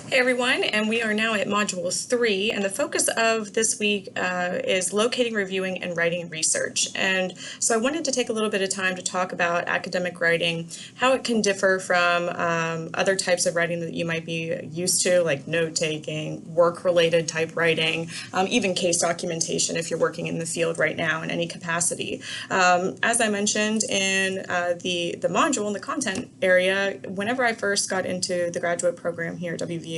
Hey everyone, and we are now at Module 3, and the focus of this week is locating, reviewing, and writing research. And so I wanted to take a little bit of time to talk about academic writing, how it can differ from other types of writing that you might be used to, like note-taking, work-related type writing, even case documentation if you're working in the field right now in any capacity. As I mentioned in the module in the content area, whenever I first got into the graduate program here at WVU,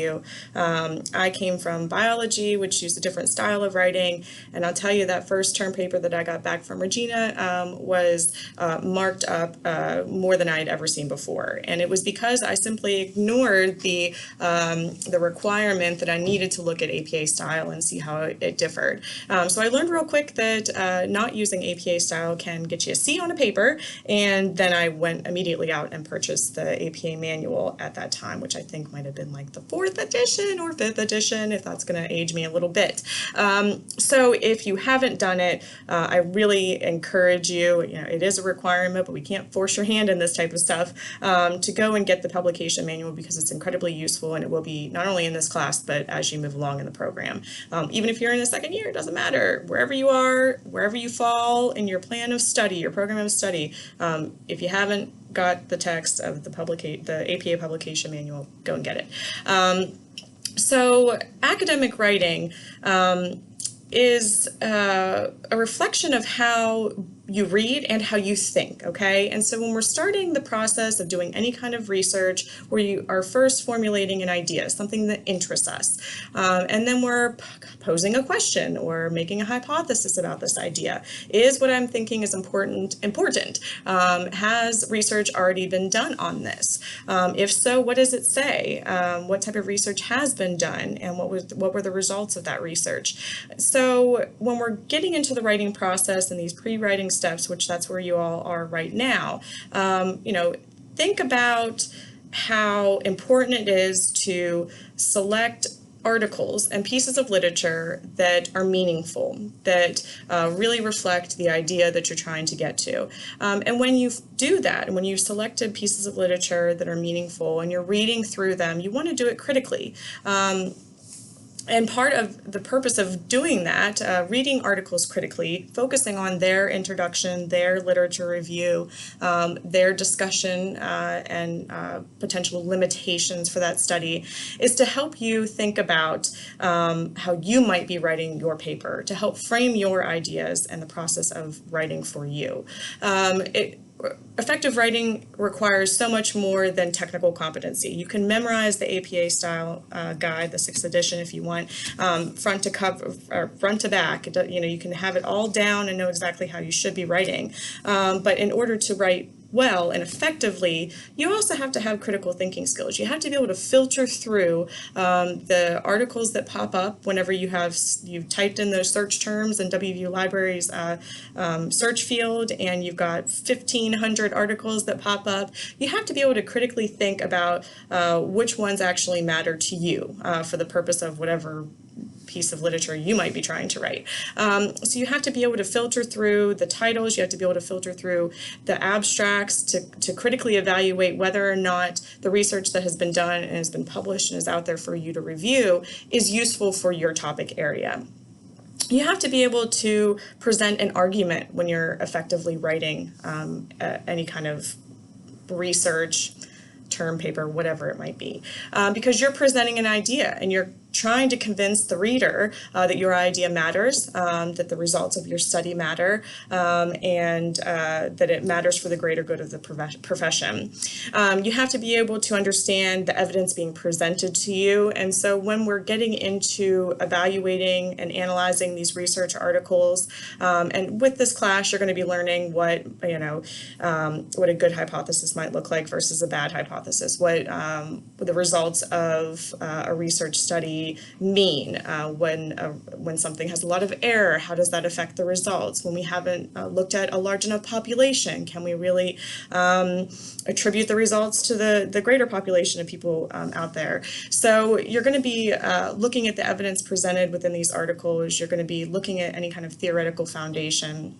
I came from biology, which used a different style of writing, and I'll tell you that first term paper that I got back from Regina was marked up more than I had ever seen before, and it was because I simply ignored the requirement that I needed to look at APA style and see how it differed. So I learned real quick that not using APA style can get you a C on a paper, and then I went immediately out and purchased the APA manual at that time, which I think might have been like the 4th edition or 5th edition, if that's going to age me a little bit. So if you haven't done it, I really encourage you, it is a requirement, but we can't force your hand in this type of stuff, to go and get the publication manual, because it's incredibly useful, and it will be not only in this class, but as you move along in the program. Even if you're in the second year, it doesn't matter. Wherever you are, wherever you fall in your plan of study, your program of study, if you haven't got the text of the APA publication manual, go and get it. So academic writing is a reflection of how you read and how you think, okay? And so when we're starting the process of doing any kind of research, where you are first formulating an idea, something that interests us, and then we're posing a question or making a hypothesis about this idea. Is what I'm thinking is important? Has research already been done on this? If so, what does it say? What type of research has been done, and what were the results of that research? So when we're getting into the writing process and these pre-writing steps, which that's where you all are right now, think about how important it is to select articles and pieces of literature that are meaningful, that really reflect the idea that you're trying to get to. And when you do that, and when you've selected pieces of literature that are meaningful and you're reading through them, you want to do it critically. And part of the purpose of doing that, reading articles critically, focusing on their introduction, their literature review, their discussion and potential limitations for that study, is to help you think about how you might be writing your paper, to help frame your ideas and the process of writing for you. Effective writing requires so much more than technical competency. You can memorize the APA style guide, the 6th edition, if you want, front to cover, or front to back. You can have it all down and know exactly how you should be writing. But in order to write well and effectively, you also have to have critical thinking skills. You have to be able to filter through the articles that pop up whenever you've typed in those search terms in WVU Library's search field, and you've got 1,500 articles that pop up. You have to be able to critically think about which ones actually matter to you for the purpose of whatever piece of literature you might be trying to write. So you have to be able to filter through the titles, you have to be able to filter through the abstracts to critically evaluate whether or not the research that has been done and has been published and is out there for you to review is useful for your topic area. You have to be able to present an argument when you're effectively writing any kind of research, term paper, whatever it might be, because you're presenting an idea and you're trying to convince the reader that your idea matters, that the results of your study matter, and that it matters for the greater good of the profession. You have to be able to understand the evidence being presented to you, and so when we're getting into evaluating and analyzing these research articles, and with this class you're going to be learning what a good hypothesis might look like versus a bad hypothesis, what the results of a research study mean, when something has a lot of error, how does that affect the results? When we haven't looked at a large enough population, can we really attribute the results to the greater population of people out there? So you're going to be looking at the evidence presented within these articles. You're going to be looking at any kind of theoretical foundation.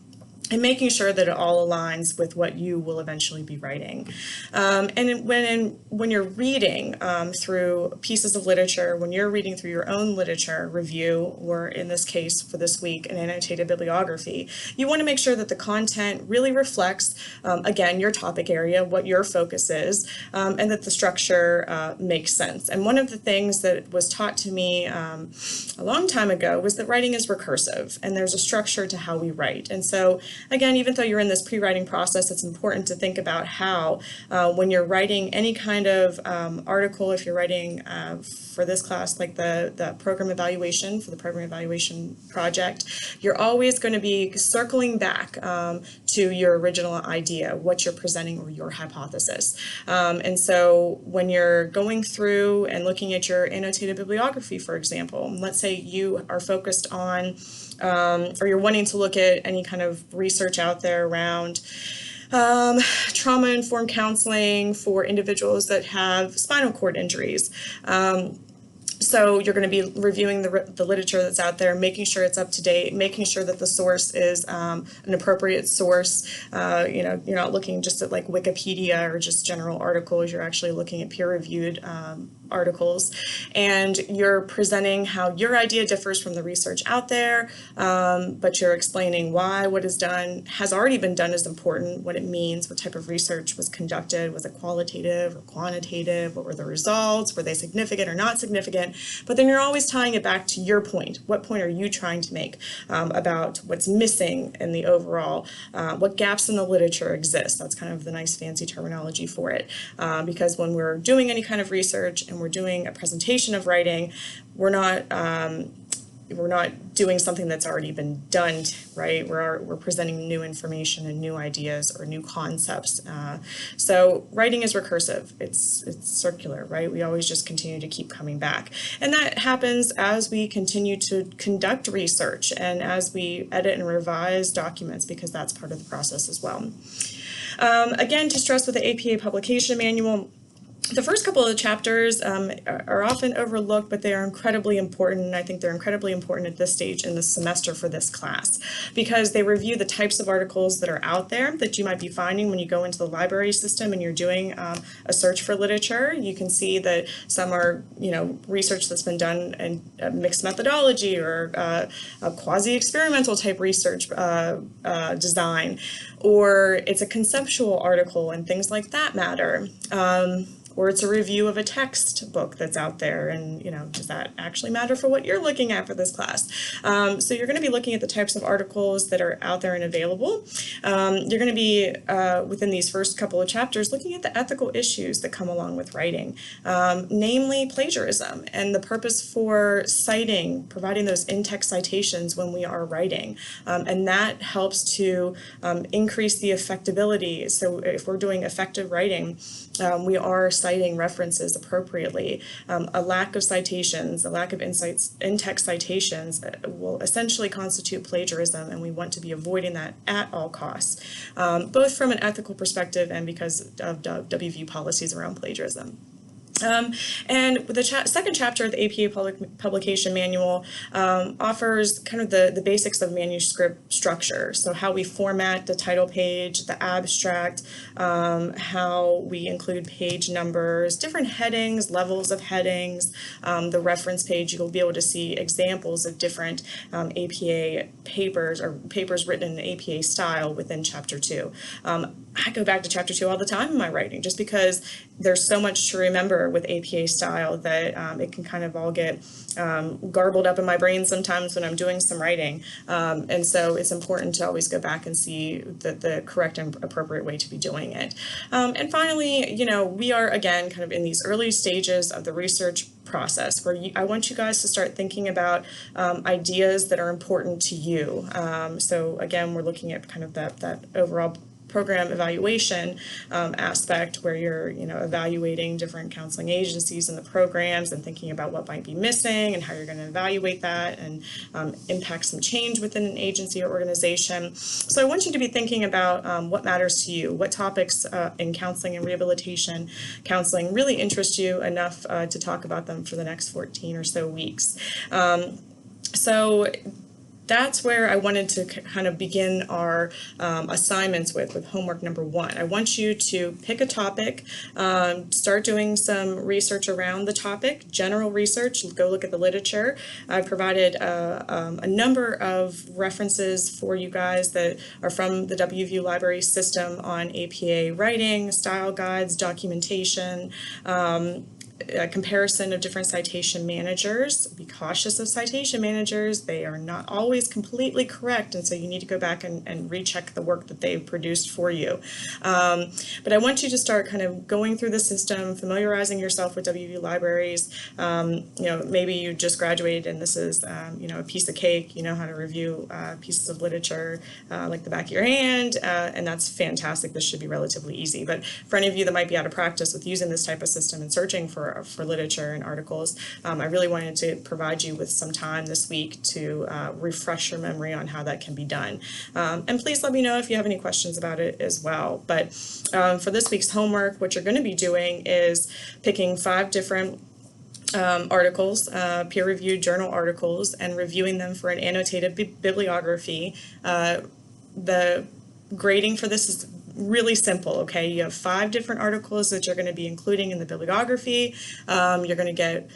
and making sure that it all aligns with what you will eventually be writing. And when you're reading through pieces of literature, when you're reading through your own literature review, or in this case for this week, an annotated bibliography, you want to make sure that the content really reflects, again, your topic area, what your focus is, and that the structure makes sense. And one of the things that was taught to me a long time ago was that writing is recursive, and there's a structure to how we write. And so again, even though you're in this pre-writing process, it's important to think about how, when you're writing any kind of article, if you're writing for this class, like the program evaluation, for the program evaluation project, you're always going to be circling back to your original idea, what you're presenting, or your hypothesis. And so when you're going through and looking at your annotated bibliography, for example, let's say you are focused on or you're wanting to look at any kind of research out there around trauma-informed counseling for individuals that have spinal cord injuries. So you're going to be reviewing the literature that's out there, making sure it's up to date, making sure that the source is an appropriate source. You're not looking just at like Wikipedia or just general articles. You're actually looking at peer-reviewed articles, and you're presenting how your idea differs from the research out there, but you're explaining why what is done has already been done is important, what it means, what type of research was conducted, was it qualitative or quantitative, what were the results, were they significant or not significant, but then you're always tying it back to your point. What point are you trying to make about what's missing in the overall, what gaps in the literature exist? That's kind of the nice fancy terminology for it, because when we're doing any kind of research and we're doing a presentation of writing, we're not doing something that's already been done, right? We're presenting new information and new ideas or new concepts. So writing is recursive. It's circular, right? We always just continue to keep coming back. And that happens as we continue to conduct research and as we edit and revise documents, because that's part of the process as well. Again, to stress with the APA publication manual, the first couple of the chapters are often overlooked, but they are incredibly important, and I think they're incredibly important at this stage in the semester for this class, because they review the types of articles that are out there that you might be finding when you go into the library system and you're doing a search for literature. You can see that some are, research that's been done in a mixed methodology or a quasi-experimental type research design, or it's a conceptual article and things like that matter. Or it's a review of a textbook that's out there, and does that actually matter for what you're looking at for this class? So you're going to be looking at the types of articles that are out there and available. You're going to be, within these first couple of chapters, looking at the ethical issues that come along with writing, namely plagiarism, and the purpose for citing, providing those in-text citations when we are writing. And that helps to increase the effectability. So if we're doing effective writing, we are citing references appropriately. A lack of citations, a lack of in-text citations will essentially constitute plagiarism, and we want to be avoiding that at all costs, both from an ethical perspective and because of WVU policies around plagiarism. And the second chapter of the APA publication manual offers kind of the basics of manuscript structure. So how we format the title page, the abstract, how we include page numbers, different headings, levels of headings, the reference page. You'll be able to see examples of different APA papers or papers written in APA style within chapter 2. I go back to chapter 2 all the time in my writing, just because there's so much to remember with APA style that it can kind of all get garbled up in my brain sometimes when I'm doing some writing. And so it's important to always go back and see the correct and appropriate way to be doing it. And finally, we are, again, kind of in these early stages of the research process where I want you guys to start thinking about ideas that are important to you. So again, we're looking at kind of that overall program evaluation aspect where you're evaluating different counseling agencies and the programs and thinking about what might be missing and how you're going to evaluate that and impact some change within an agency or organization. So I want you to be thinking about what matters to you, what topics in counseling and rehabilitation counseling really interest you enough to talk about them for the next 14 or so weeks. So that's where I wanted to kind of begin our assignments with homework number 1. I want you to pick a topic, start doing some research around the topic, general research, go look at the literature. I provided a number of references for you guys that are from the WVU library system on APA writing, style guides, documentation, a comparison of different citation managers. Be cautious of citation managers. They are not always completely correct, and so you need to go back and recheck the work that they've produced for you. But I want you to start kind of going through the system, familiarizing yourself with WVU libraries. Maybe you just graduated and this is, a piece of cake. You know how to review pieces of literature like the back of your hand, and that's fantastic. This should be relatively easy. But for any of you that might be out of practice with using this type of system and searching for literature and articles, I really wanted to provide you with some time this week to refresh your memory on how that can be done. And please let me know if you have any questions about it as well. But for this week's homework, what you're going to be doing is picking 5 different articles, peer-reviewed journal articles, and reviewing them for an annotated bibliography. The grading for this is really simple, okay? You have 5 different articles that you're going to be including in the bibliography. You're going to get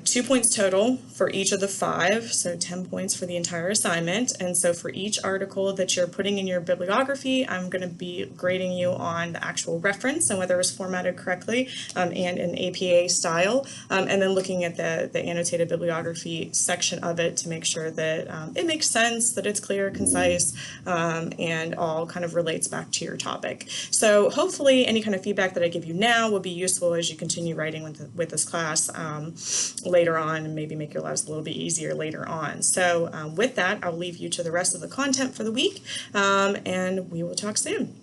2 points total for each of the 5, so 10 points for the entire assignment. And so for each article that you're putting in your bibliography, I'm going to be grading you on the actual reference and whether it was formatted correctly and in APA style, and then looking at the annotated bibliography section of it to make sure that it makes sense, that it's clear, concise, and all kind of relates back to your topic. So hopefully any kind of feedback that I give you now will be useful as you continue writing with this class later on, and maybe make your lives a little bit easier later on. So with that, I'll leave you to the rest of the content for the week, and we will talk soon.